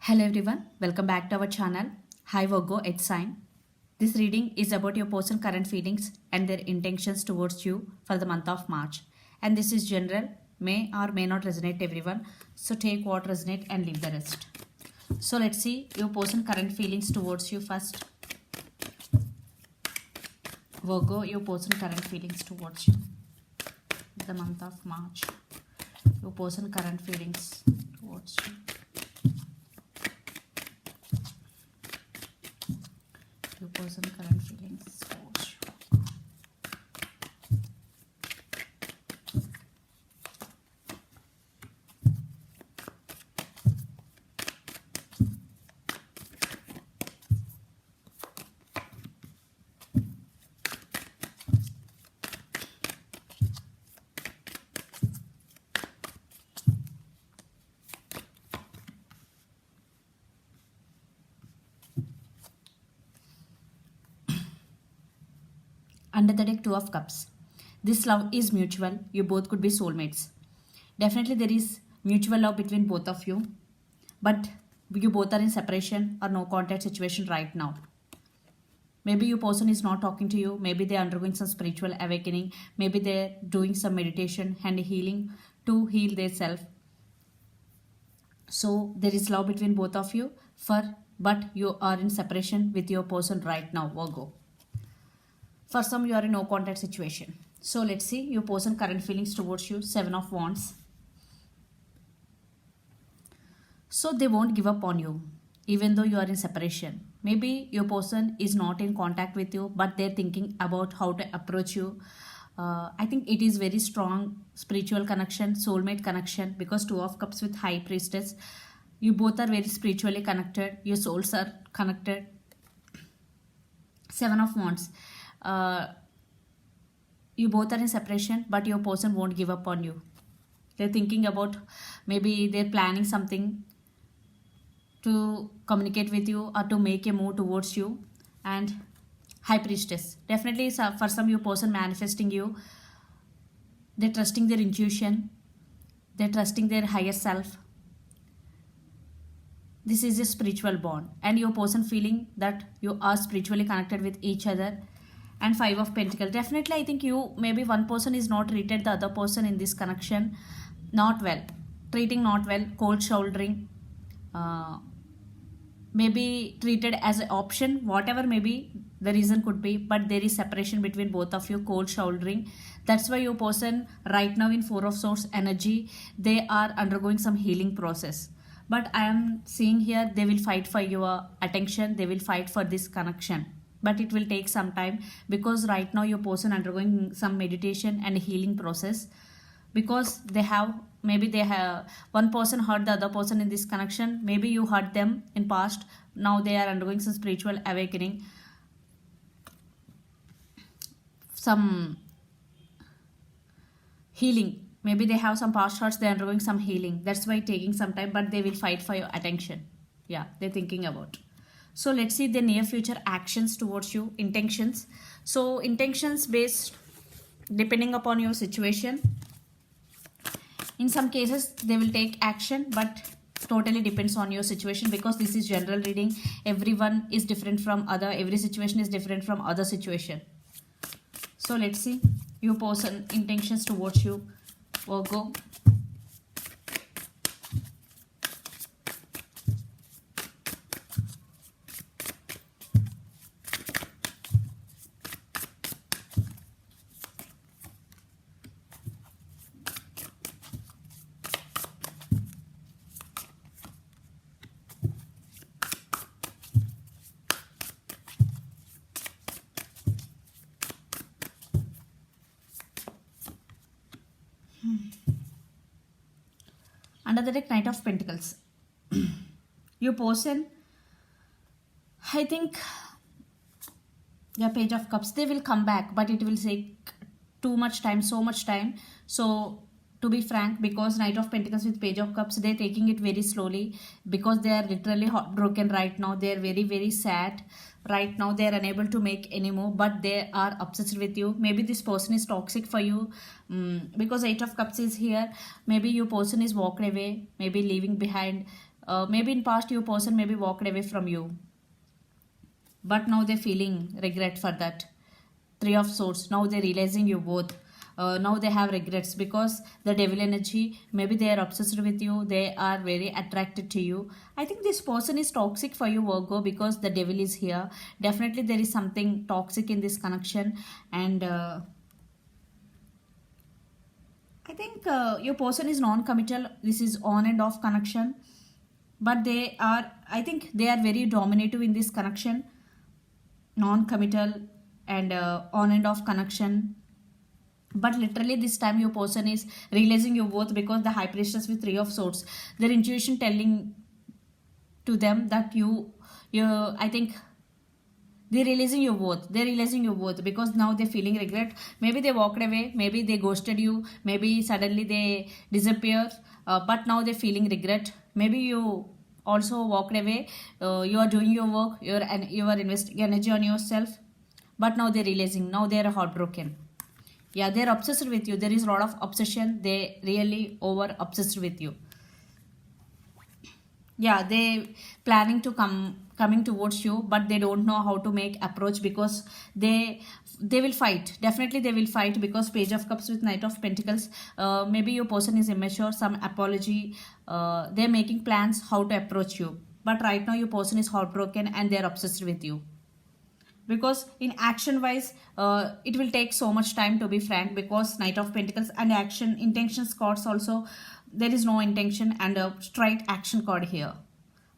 Hello everyone, welcome back to our channel. Hi Virgo, it's sign. This reading is about your person's current feelings and their intentions towards you for the month of March. And this is general, may or may not resonate everyone. So take what resonate and leave the rest. So let's see your person's current feelings towards you first. Virgo, your person's current feelings towards you. The month of March. Your person's current feelings towards you. Your person current feelings towards you. Under the deck, Two of Cups. This love is mutual. You both could be soulmates. Definitely there is mutual love between both of you. But you both are in separation or no contact situation right now. Maybe your person is not talking to you. Maybe they are undergoing some spiritual awakening. Maybe they are doing some meditation and healing to heal their self. So there is love between both of you. But you are in separation with your person right now, Virgo. For some, you are in no contact situation. So let's see your person current feelings towards you. Seven of Wands. So they won't give up on you even though you are in separation. Maybe your person is not in contact with you, but they're thinking about how to approach you. I think it is very strong spiritual connection, soulmate connection, because Two of Cups with High Priestess. You both are very spiritually connected. Your souls are connected. Seven of Wands. You both are in separation, but your person won't give up on you. They're thinking about, maybe they're planning something to communicate with you or to make a move towards you. And High Priestess, definitely for some your person manifesting you. They're trusting their intuition, they're trusting their higher self. This is a spiritual bond, and your person feeling that you are spiritually connected with each other. And Five of Pentacles. Definitely, I think maybe one person is not treated the other person in this connection not well. Treating not well, cold shouldering, maybe treated as an option, whatever maybe the reason could be, but there is separation between both of you, cold shouldering. That's why your person right now in Four of Swords energy, they are undergoing some healing process. But I am seeing here they will fight for your attention, they will fight for this connection. But it will take some time, because right now your person undergoing some meditation and healing process, because maybe they have one person hurt the other person in this connection. Maybe you hurt them in past, now they are undergoing some spiritual awakening, some healing. Maybe they have some past hurts, they are undergoing some healing. That's why taking some time, but they will fight for your attention. Yeah, they're thinking about. So let's see the near future actions towards you, intentions. So intentions based depending upon your situation. In some cases they will take action, but totally depends on your situation, because this is general reading. Everyone is different from other, every situation is different from other situation. So let's see your person intentions towards you, Virgo. Under the deck, Knight of Pentacles. Your person, I think, the Page of Cups, they will come back, but it will take too much time, so much time. So to be frank, because Knight of Pentacles with Page of Cups, they're taking it very slowly, because they are literally heartbroken right now. They're very, very sad right now. They're unable to make any move, but they are obsessed with you. Maybe this person is toxic for you, because Eight of Cups is here. Maybe your person is walked away, maybe leaving behind maybe in past your person maybe walked away from you, but now they're feeling regret for that. Three of Swords, now they're realizing your worth. Now they have regrets because the devil energy, maybe they are obsessed with you, they are very attracted to you. I think this person is toxic for you, Virgo, because the devil is here. Definitely there is something toxic in this connection. And I think your person is non-committal. This is on and off connection, but they are, I think they are very dominative in this connection. Non-committal and on and off connection, but literally this time your person is realizing your worth because the High Priestess with Three of Swords, their intuition telling to them that you I think they're realizing your worth because now they're feeling regret. Maybe they walked away, maybe they ghosted you, maybe suddenly they disappear, but now they're feeling regret. Maybe you also walked away, you are doing your work, you are investing energy on yourself, but now they're realizing, now they're heartbroken. Yeah, they're obsessed with you. There is a lot of obsession. They really over obsessed with you. Yeah, they planning to coming towards you, but they don't know how to make approach because they will fight. Definitely they will fight because Page of Cups with Knight of Pentacles. Maybe your person is immature, some apology. They're making plans how to approach you, but right now your person is heartbroken and they're obsessed with you. Because in action wise, it will take so much time, to be frank, because Knight of Pentacles and action intentions cards also, there is no intention and a straight action card here.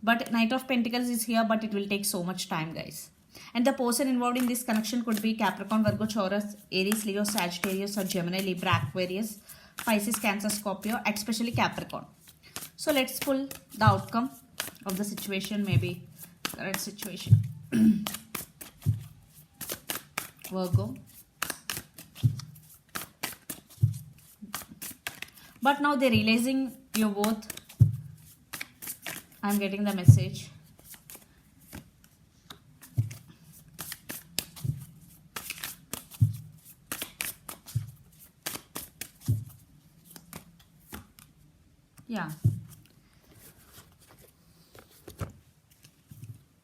But Knight of Pentacles is here, but it will take so much time, guys. And the person involved in this connection could be Capricorn, Virgo, Taurus, Aries, Leo, Sagittarius, or Gemini, Libra, Aquarius, Pisces, Cancer, Scorpio, especially Capricorn. So let's pull the outcome of the situation, maybe current situation. Virgo. But now they're realizing your worth. I'm getting the message. Yeah.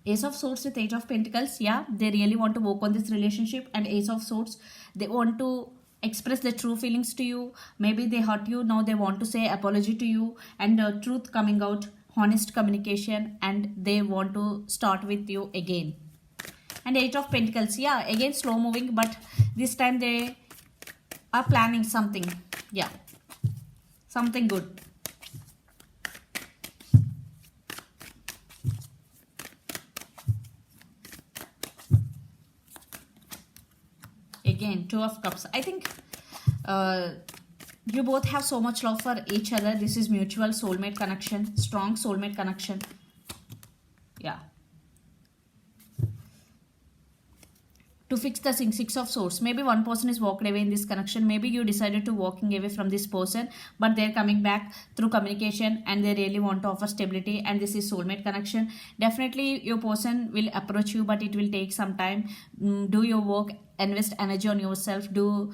Ace of Swords with Eight of Pentacles. Yeah, they really want to work on this relationship. And Ace of Swords, they want to express their true feelings to you. Maybe they hurt you, now they want to say apology to you, and truth coming out, honest communication, and they want to start with you again. And Eight of Pentacles, yeah, again slow moving, but this time they are planning something. Yeah, something good. Again, Two of Cups. I think you both have so much love for each other. This is mutual soulmate connection, strong soulmate connection. Yeah. To fix the Six of Swords, maybe one person is walked away in this connection. Maybe you decided to walking away from this person, but they're coming back through communication and they really want to offer stability, and this is soulmate connection. Definitely your person will approach you, but it will take some time. Do your work, invest energy on yourself, do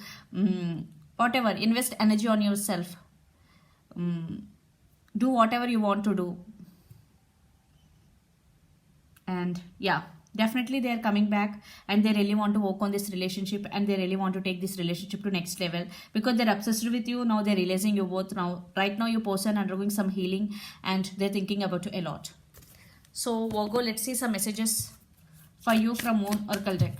whatever, invest energy on yourself, do whatever you want to do. And yeah, definitely they are coming back and they really want to work on this relationship, and they really want to take this relationship to next level because they're obsessed with you. Now they're realizing your worth. Now right now your person undergoing some healing and they're thinking about you a lot. So Virgo, let's see some messages for you from Moon Oracle deck.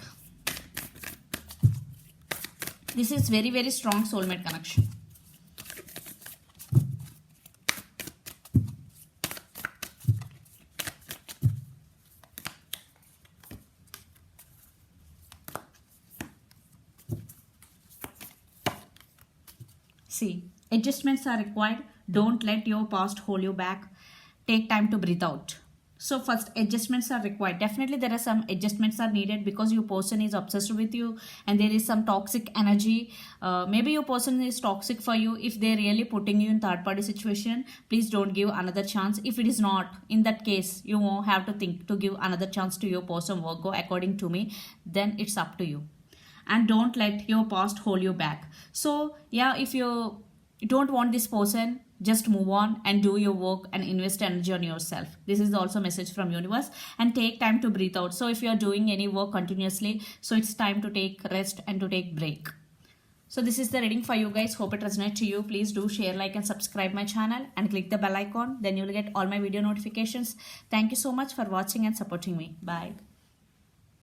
This is very, very strong soulmate connection. See, adjustments are required. Don't let your past hold you back. Take time to breathe out. So first, adjustments are required. Definitely there are some adjustments are needed because your person is obsessed with you and there is some toxic energy. Maybe your person is toxic for you. If they're really putting you in third party situation, please don't give another chance. If it is not, in that case, you won't have to think to give another chance to your person, Virgo, according to me. Then it's up to you. And don't let your past hold you back. So yeah, if you don't want this person, just move on and do your work and invest energy on yourself. This is also a message from universe. And take time to breathe out. So if you are doing any work continuously, so it's time to take rest and to take break. So this is the reading for you guys. Hope it resonates to you. Please do share, like and subscribe my channel and click the bell icon. Then you will get all my video notifications. Thank you so much for watching and supporting me. Bye.